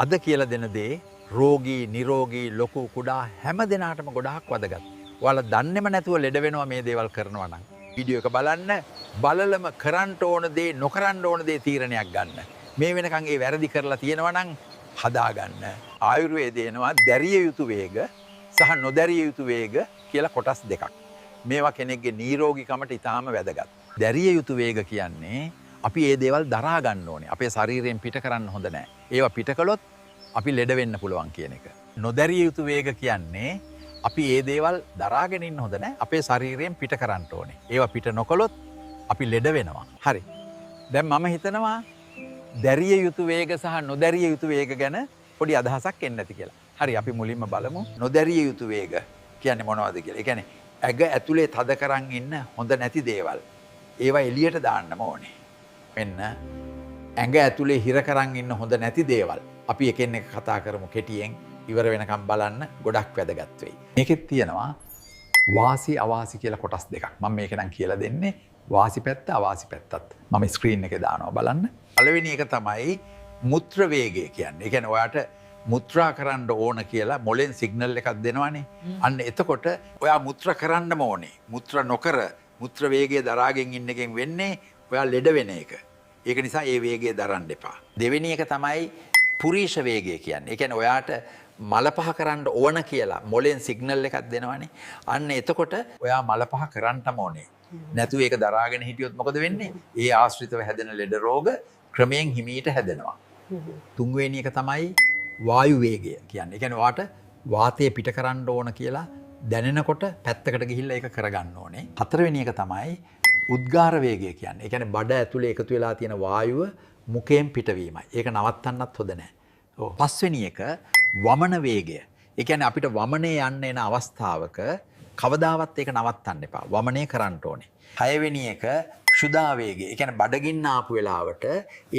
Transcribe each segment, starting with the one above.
අද කියලා දෙන දේ රෝගී, නිරෝගී, ලොකු කුඩා හැම දෙනාටම ගොඩාක් වැදගත්. ඔයාලා දන්නේම නැතුව ලෙඩ වෙනවා මේ දේවල් කරනවා නම්. වීඩියෝ එක බලන්න, බලලම කරන්න ඕන දේ, නොකරන්න ඕන දේ තීරණයක් ගන්න. මේ වෙනකන් ඒ වැරදි කරලා තියෙනවා නම් හදා ගන්න. ආයුර්වේදයේ එනවා දැරිය යුතු වේග සහ නොදැරිය යුතු වේග කියලා කොටස් දෙකක්. මේවා කෙනෙක්ගේ නිරෝගීකමට ඉතාම වැදගත්. දැරිය යුතු වේග කියන්නේ අපි ඒ දේවල් දරා ගන්න ඕනේ. අපේ ශරීරයෙන් පිට කරන්න හොඳ නැහැ. ඒවා පිට කළොත් අපි ලෙඩ වෙන්න පුළුවන් කියන එක. නොදැරිය යුතු වේග කියන්නේ අපි ඒ දේවල් දරාගෙන ඉන්න හොඳ නැහැ. අපේ ශරීරයෙන් පිට කරන්න ඕනේ. ඒවා පිට නොකළොත් අපි ලෙඩ වෙනවා. හරි. දැන් මම හිතනවා දැරිය යුතු වේග සහ නොදැරිය යුතු වේග ගැන පොඩි අදහසක් එන්න ඇති කියලා. හරි, අපි මුලින්ම බලමු නොදැරිය යුතු වේග කියන්නේ මොනවද කියලා. ඒ කියන්නේ ඇඟ ඇතුලේ තද කරන් ඉන්න හොඳ නැති දේවල්. ඒවා එළියට දාන්නම ඕනේ. මෙන්න ඇඟ ඇතුලේ හිර කරන් ඉන්න හොඳ නැති දේවල්. අපි එකින් එක කතා කරමු කෙටියෙන්. ඉවර වෙනකම් බලන්න ගොඩක් වැදගත් වෙයි. මේකෙත් තියෙනවා වාසි අවාසි කියලා කොටස් දෙකක්. මම මේක නම් කියලා දෙන්නේ වාසි පැත්ත අවාසි පැත්තත්. මම ස්ක්‍රීන් එකේ දානවා බලන්න. පළවෙනි එක තමයි මුත්‍ර වේගය කියන්නේ. ඒ කියන්නේ ඔයාට මුත්‍රා කරන්න ඕන කියලා මොලෙන් සිග්නල් එකක් දෙනවනේ. අන්න එතකොට ඔයා මුත්‍ර කරන්නම ඕනේ. මුත්‍ර නොකර මුත්‍ර වේගය දරාගෙන ඉන්න එකෙන් වෙන්නේ ඔයා ලෙඩ වෙන එක. ඒක නිසා ඒ වේගය දරන්න එපා. දෙවෙනි එක තමයි පුරීෂ වේගය කියන්නේ. ඒ කියන්නේ ඔයාට මල පහ කරන්න ඕන කියලා මොලෙන් සිග්නල් එකක් දෙනවනේ. අන්න එතකොට ඔයා මල පහ කරන්නම ඕනේ. නැතුව ඒක දරාගෙන හිටියොත් මොකද වෙන්නේ? ඒ ආශ්‍රිතව හැදෙන ලෙඩ රෝග ක්‍රමයෙන් හිමීට හැදෙනවා. තුන්වෙනි එක තමයි වායු වේගය කියන්නේ. ඒ කියන්නේ ඔයාට වාතය පිට කරන්න ඕන කියලා දැනෙනකොට පැත්තකට ගිහිල්ලා ඒක කරගන්න ඕනේ. හතරවෙනි එක තමයි උද්ගාර වේගය කියන්නේ. ඒ කියන්නේ බඩ ඇතුලේ එකතු වෙලා තියෙන වායුව මුඛයෙන් පිටවීමයි. ඒක නවත්තන්නත් හොඳ නැහැ. ඔව්. පස්වෙනි එක වමන වේගය. ඒ කියන්නේ අපිට වමනේ යන්න එන අවස්ථාවක කවදාවත් ඒක නවත්තන්න එපා. වමනේ කරන්න ඕනේ. හයවෙනි එක ක්ෂුදා වේගය. ඒ කියන්නේ බඩගින්න ආපු වෙලාවට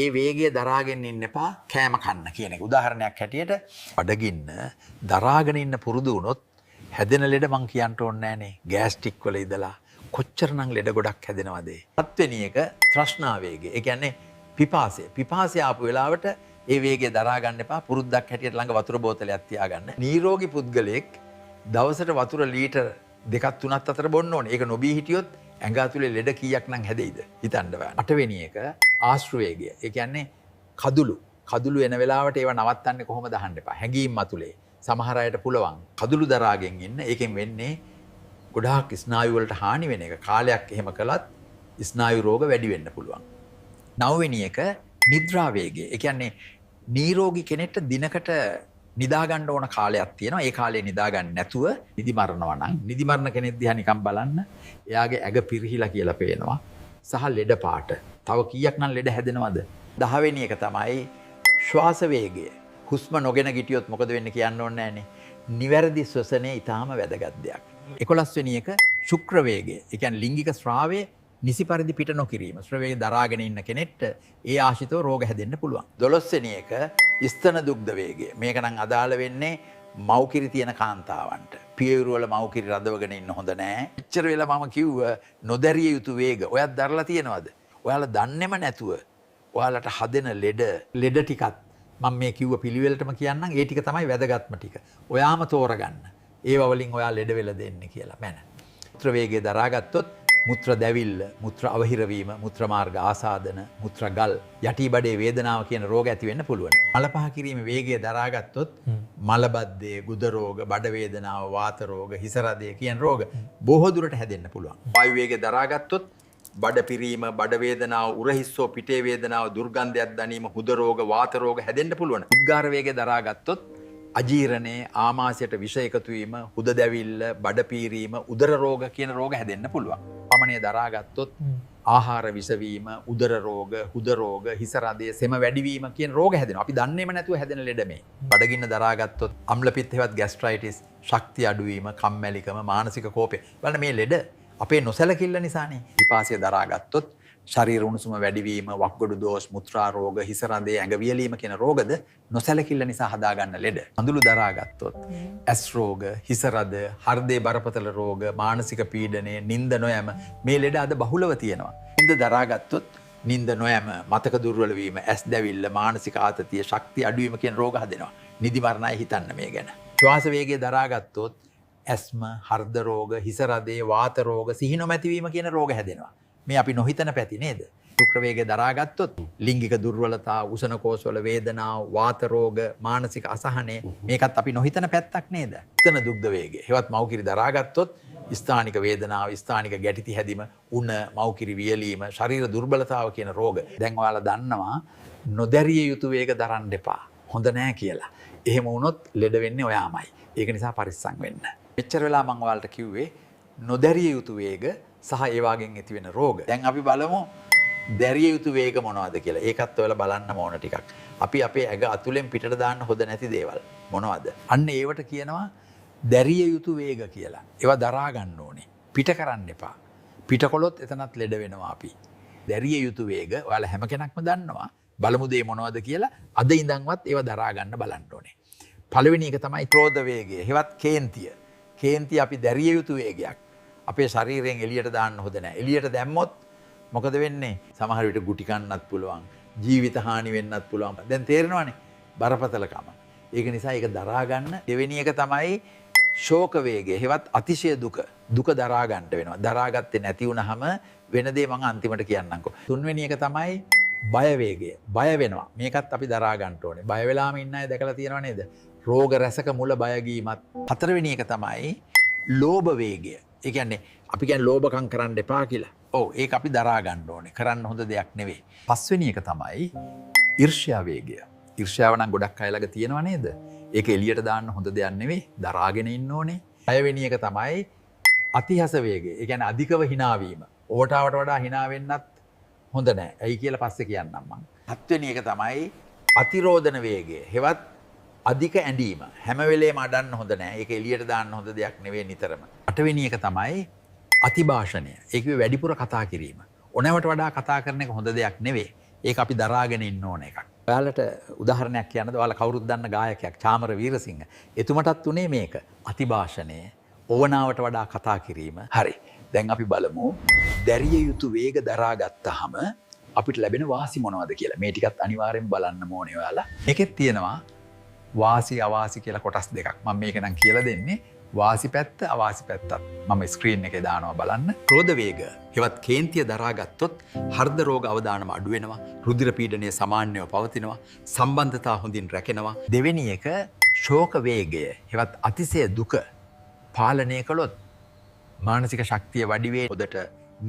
ඒ වේගය දරාගෙන ඉන්න එපා කෑම කන්න කියන එක. උදාහරණයක් හැටියට බඩගින්න දරාගෙන ඉන්න පුරුදු වුණොත් හැදෙන ලෙඩ මං කියන්න ඕනේ නෑනේ. ගෑස්ට්‍රික් වල ඉඳලා කොච්චරනම් ලෙඩ ගොඩක් හැදෙනවද? හත්වෙනි එක තෘෂ්ණා වේගය. ඒ කියන්නේ පිපාසය. පිපාසය ආපු වෙලාවට ඒ වේගය දරා ගන්න එපා. පුරුද්දක් හැටියට ළඟ වතුර බෝතලයක් තියාගන්න. නිරෝගී පුද්ගලයෙක් දවසට වතුර ලීටර් 2-3 අතර බොන්න ඕනේ. ඒක නොබී හිටියොත් ඇඟ ඇතුලේ ලෙඩ කීයක් නම් හැදෙයිද? හිතන්න බෑ. අටවෙනි එක ආශ්‍ර වේගය. ඒ කියන්නේ කදුළු එන වෙලාවට ඒව නවත්තන්නේ කොහොමද අහන්න එපා. හැඟීම් මතුලේ. සමහර අයට පුළුවන් කදුළු දරාගෙන ඉන්න. ඒකෙන් වෙන්නේ ගොඩාක් ස්නායු වලට හානි වෙන එක. කාලයක් එහෙම කළත් ස්නායු රෝග වැඩි වෙන්න පුළුවන්. නවවෙනි එක නිද්‍රා වේගය. ඒ කියන්නේ නිරෝගී කෙනෙක්ට දිනකට නිදා ගන්න ඕන කාලයක් තියෙනවා. ඒ කාලේ නිදා ගන්න නැතුව නිදි මරනවා නම් නිදි මරන කෙනෙක් දිහා නිකන් බලන්න. එයාගේ ඇඟ පිරිහිලා කියලා පේනවා. සහ ලෙඩ පාට. තව කීයක් නම් ලෙඩ හැදෙනවද? 10 වෙනි එක තමයි ශ්වාස වේගය. හුස්ම නොගෙන ගිටියොත් මොකද වෙන්නේ කියන්න ඕනේ නැහනේ. නිවැරදි ශ්වසනය ඊටාම වැදගත් දෙයක්. 11 වෙනි එක ශුක්‍ර වේගය. ඒ කියන්නේ ලිංගික ස්‍රාවය නිසි පරිදි පිට නොකිරීම. ශ්‍රවේගය දරාගෙන ඉන්න කෙනෙක්ට ඒ ආශිතව රෝග හැදෙන්න පුළුවන්. 12 වෙනි එක ස්තන දුග්ධ වේගය. මේක නම් අදාළ වෙන්නේ මව්කිරි තියෙන කාන්තාවන්ට. පියවරු වල මව්කිරි රඳවගෙන ඉන්න හොඳ නෑ. එච්චර වෙලා මම කිව්ව නොදැරිය යුතු වේග. ඔයත් දරලා තියෙනවද? ඔයාලා දන්නේම නැතුව ඔයාලට හදෙන ලෙඩ ටිකත් මම මේ කිව්ව පිළිවෙලටම කියන්නම්. ඒ ටික තමයි වැදගත්ම ටික. ඔයාම තෝරගන්න. ඒව වලින් ඔයා ලෙඩ වෙලා දෙන්නේ කියලා. මැන. මුත්‍ර වේගය දරාගත්තොත් මුත්‍ර දැවිල්ල, මුත්‍ර අවහිර වීම, මුත්‍ර මාර්ග ආසාදන, මුත්‍ර ගල්, යටි බඩේ වේදනාව කියන රෝග ඇති වෙන්න පුළුවන්. මල පහ කිරීමේ වේගය දරාගත්තොත් මලබද්ධය, ගුද රෝග, බඩ වේදනාව, වාත රෝග, හිස රදය කියන රෝග බොහෝ දුරට හැදෙන්න පුළුවන්. වායු වේගය දරාගත්තොත් බඩ පිරීම, බඩ වේදනාව, උරහිස්සෝ පිටේ වේදනාව, දුර්ගන්ධයක් දැනීම, හුද රෝග, වාත රෝග හැදෙන්න පුළුවන්. උද්ගාර වේගය දරාගත්තොත් අජීරණේ, ආමාශයට විෂ එකතු වීම, හුද දැවිල්ල, බඩ පීරීම, උදර රෝග කියන රෝග හැදෙන්න පුළුවන්. පමණේ දරාගත්තොත් ආහාර විෂ වීම, උදර රෝග, හුද රෝග, හිස රදය, සෙම වැඩිවීම කියන රෝග හැදෙනවා. අපි දන්නේම නැතුව හැදෙන ලෙඩ මේ. බඩගින්න දරාගත්තොත් අම්ල පිත්ත හේවත් ગેස්ට්‍රයිටිස්, ශක්තිය අඩුවීම, කම්මැලිකම, මානසික කෝපය. බලන්න මේ ලෙඩ අපේ නොසැලකිල්ල නිසානේ. පිපාසය දරාගත්තොත් ශරීර උණුසුම වැඩිවීම, වක්ගොඩු දෝෂ, මුත්‍රා රෝග, හිස රදේ, ඇඟ වියලීම කියන රෝගද නොසැලකිල්ල නිසා හදාගන්න ලෙඩ. අඳුළු දරාගත්තොත් ඇස් රෝග, හිස රද, හෘදේ බරපතල රෝග, මානසික පීඩනය, නිින්ද නොයම මේ ලෙඩ අද බහුලව තියෙනවා. නිින්ද දරාගත්තොත් නිින්ද නොයම, මතක දුර්වල වීම, ඇස් දැවිල්ල, මානසික ආතතිය, ශක්තිය අඩුවීම කියන රෝග හදෙනවා. නිදි මරණයි හිතන්න මේ ගැන. ශ්වාස වේගය දරාගත්තොත් ඇස්ම, හෘද රෝග, හිස රදේ, වාත රෝග, සිහි නොමැතිවීම කියන රෝග හැදෙනවා. මේ අපි නොහිතන පැති නේද? ශුක්‍ර වේගය දරාගත්තොත් ලිංගික දුර්වලතා, උෂණ කෝෂවල වේදනාව, වාත රෝග, මානසික අසහනය මේකත් අපි නොහිතන පැත්තක් නේද? හිතන දුක්ද වේගය. හෙවත් මව්කිරි දරාගත්තොත් ස්ථානික වේදනාව, ස්ථානික ගැටිති හැදීම, උණ, මව්කිරි වියලීම, ශරීර දුර්බලතාව කියන රෝග. දැන් ඔයාලා දන්නවා නොදැරිය යුතු වේග දරන්න එපා. හොඳ නෑ කියලා. එහෙම වුණොත් ලෙඩ වෙන්නේ ඔයාමයි. ඒක නිසා පරිස්සම් වෙන්න. මෙච්චර වෙලා මම ඔයාලට කිව්වේ නොදැරිය යුතු වේග සහ ඒ වගේන් ඇති වෙන රෝග. දැන් අපි බලමු දැරිය යුතු වේග මොනවද කියලා. ඒකත් ඔයාලා බලන්න ඕන ටිකක්. අපි අපේ ඇඟ අතුලෙන් පිටට දාන්න හොඳ නැති දේවල් මොනවද? අන්න ඒවට කියනවා දැරිය යුතු වේග කියලා. ඒවා දරා ගන්න ඕනේ. පිට කරන්න එපා. පිට කළොත් එතනත් ලෙඩ වෙනවා අපි. දැරිය යුතු වේග ඔයාලා හැම කෙනෙක්ම දන්නවා. බලමු දේ මොනවද කියලා. අද ඉඳන්වත් ඒවා දරා ගන්න බලන්න ඕනේ. පළවෙනි එක තමයි ක්‍රෝධ වේගය. හෙවත් කේන්තිය. කේන්තිය අපි දැරිය යුතු වේගයක්. අපේ ශරීරයෙන් එළියට දාන්න හොඳ නැහැ. එළියට දැම්මොත් මොකද වෙන්නේ? සමහර විට ගුටි කන්නත් පුළුවන්. ජීවිත හානි වෙන්නත් පුළුවන්. දැන් තේරෙනවනේ බරපතලකම. ඒක නිසා ඒක දරා ගන්න. දෙවෙනි එක තමයි ශෝක වේගය. හෙවත් අතිශය දුක. දුක දරා ගන්නට වෙනවා. දරාගත්තේ නැති වුනහම වෙන දේ මම අන්තිමට කියන්නම්කෝ. තුන්වෙනි එක තමයි බය වේගය. බය වෙනවා. මේකත් අපි දරා ගන්න ඕනේ. බය වෙලාම ඉන්න අය දැකලා තියෙනව නේද? රෝග රැසක මුල බය ගීමත්. හතරවෙනි එක තමයි ලෝභ වේගය. ඒ කියන්නේ අපි කියන්නේ ලෝභකම් කරන්න එපා කියලා. ඔව් ඒක අපි දරා ගන්න ඕනේ. කරන්න හොඳ දෙයක් නෙවෙයි. පස්වෙනි එක තමයි ඊර්ෂ්‍යා වේගය. ඊර්ෂ්‍යාව නම් ගොඩක් අය ළඟ තියෙනව නේද? ඒක එළියට දාන්න හොඳ දෙයක් නෙවෙයි. දරාගෙන ඉන්න ඕනේ. හයවෙනි එක තමයි අතිහස වේගය. ඒ කියන්නේ අධිකව hina වීම. ඕටාවට වඩා hina වෙන්නත් හොඳ නැහැ. ඇයි කියලා පස්සේ කියන්නම් මම. හත්වෙනි එක තමයි අතිරෝධන වේගය. හෙවත් අධික ඇඳීම. හැම වෙලේම අඩන්න හොඳ නැහැ. ඒක එළියට දාන්න හොඳ දෙයක් නෙවෙයි නිතරම. අටවෙනි එක තමයි අතිභාෂණය. ඒක වැඩිපුර කතා කිරීම. ඕනෑමට වඩා කතා කරන එක හොඳ දෙයක් නෙවෙයි. ඒක අපි දරාගෙන ඉන්න ඕන එකක්. ඔයාලට උදාහරණයක් කියන්නද? ඔයාලා කවුරුත් දන්න ගායකයෙක් චාමර වීරසිංහ. එතුමටත් උනේ මේක. අතිභාෂණය. ඕවනාවට වඩා කතා කිරීම. හරි. දැන් අපි බලමු දැරිය යුතු වේග දරා ගත්තාම අපිට ලැබෙන වාසි මොනවද කියලා. මේ ටිකත් අනිවාර්යෙන් බලන්න ඕනේ ඔයාලා. මේකෙත් තියෙනවා වාසි අවාසි කියලා කොටස් දෙකක්. මම මේක නම් කියලා දෙන්නේ. වාසි පැත්ත අවාසි පැත්තත් මම ස්ක්‍රීන් එකේ දානවා බලන්න. ක්‍රෝධ වේග හෙවත් කේන්තිය දරාගත්තොත් හෘද රෝග අවදානම අඩු වෙනවා. රුධිර පීඩනය සමාන්‍යව පවතිනවා. සම්බන්ධතා හොඳින් රැකෙනවා. දෙවෙනි එක ශෝක වේගය හෙවත් අතිශය දුක පාලනය කළොත් මානසික ශක්තිය වැඩි වේ. හොදට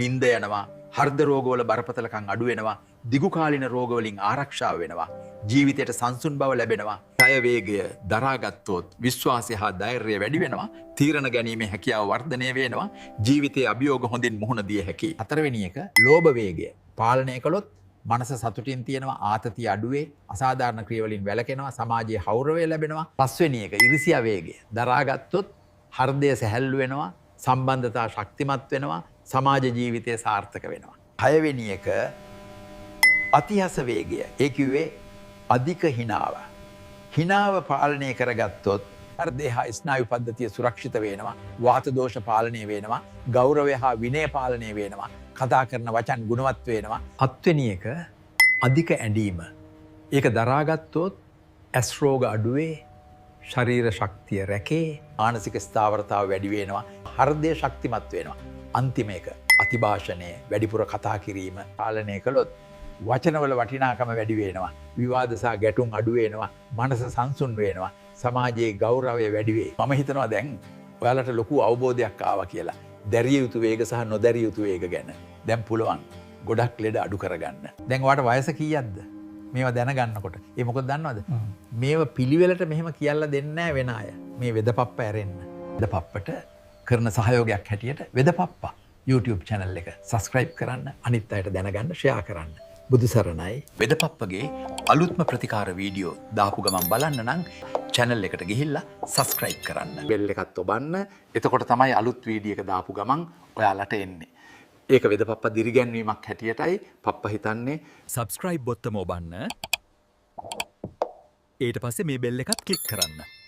නිින්ද යනවා. හෘද රෝගවල බරපතලකම් අඩු වෙනවා. දිගු කාලින රෝග වලින් ආරක්ෂා වෙනවා. ජීවිතයට සංසුන් බව ලැබෙනවා. ඡය වේගය දරාගත්තොත් විශ්වාසය හා ධෛර්යය වැඩි වෙනවා. තීරණ ගැනීමේ හැකියාව වර්ධනය වෙනවා. ජීවිතයේ අභියෝග හොඳින් මුහුණ දිය හැකියි. හතරවෙනි එක ලෝභ වේගය. පාලනය කළොත් මනස සතුටින් තියෙනවා. ආතතිය අඩුවේ. අසාධාරණ ක්‍රියා වලින් වැළකෙනවා. සමාජයේ හෞරවය ලැබෙනවා. පස්වෙනි එක ඉරිසියා වේගය. දරාගත්තොත් හෘදය සැහැල්ලු වෙනවා. සම්බන්ධතා ශක්තිමත් වෙනවා. සමාජ ජීවිතය සාර්ථක වෙනවා. හයවෙනි එක අතිහස වේගය. ඒ කිව්වේ අධික හිනාව. හිනාව පාලනය කරගත්තොත් හෘදය හා ස්නායු පද්ධතිය සුරක්ෂිත වෙනවා. වාත දෝෂ පාලනය වෙනවා. ගෞරවය හා විනය පාලනය වෙනවා. කතා කරන වචන ගුණවත් වෙනවා. හත්වෙනි එක අධික ඇඬීම. ඒක දරාගත්තොත් ඇස් රෝග අඩුවේ. ශරීර ශක්තිය රැකේ. මානසික ස්ථාවරතාව වැඩි වෙනවා. හෘදය ශක්තිමත් වෙනවා. අන්තිම එක අතිභාෂණය වැඩිපුර කතා කිරීම පාලනය කළොත් වචනවල වටිනාකම වැඩි වෙනවා. විවාද සහ ගැටුම් අඩු වෙනවා. මනස සංසුන් වෙනවා. සමාජයේ ගෞරවය වැඩි වේ. මම හිතනවා දැන් ඔයාලට ලොකු අවබෝධයක් ආවා කියලා. දැරිය යුතු වේග සහ නොදැරිය යුතු වේග ගැන. දැන් පුළුවන් ගොඩක් ලෙඩ අඩු කරගන්න. දැන් ඔයාට වයස කීයක්ද? මේවා දැනගන්නකොට. ඒ මොකද දන්නවද? මේව පිළිවෙලට මෙහෙම කියලා දෙන්නේ නැහැ වෙන අය. මේ වෙදපප්ප ඇරෙන්න. වෙදපප්පට කරන සහයෝගයක් හැටියට වෙදපප්පා YouTube channel එක subscribe කරන්න, අනිත් අයට දැනගන්න share කරන්න. බුදු සරණයි. වෙදපප්පගේ අලුත්ම ප්‍රතිකාර වීඩියෝ දාපු ගමන් බලන්න නම් channel එකට ගිහිල්ලා subscribe කරන්න. bell එකත් ඔබන්න. එතකොට තමයි අලුත් වීඩියෝ එක දාපු ගමන් ඔයාලට එන්නේ. ඒක වෙදපප්පා දිරිගැන්වීමක් හැටියටයි පප්පා හිතන්නේ. subscribe බොත්තම ඔබන්න. ඊට පස්සේ මේ bell එකත් click කරන්න.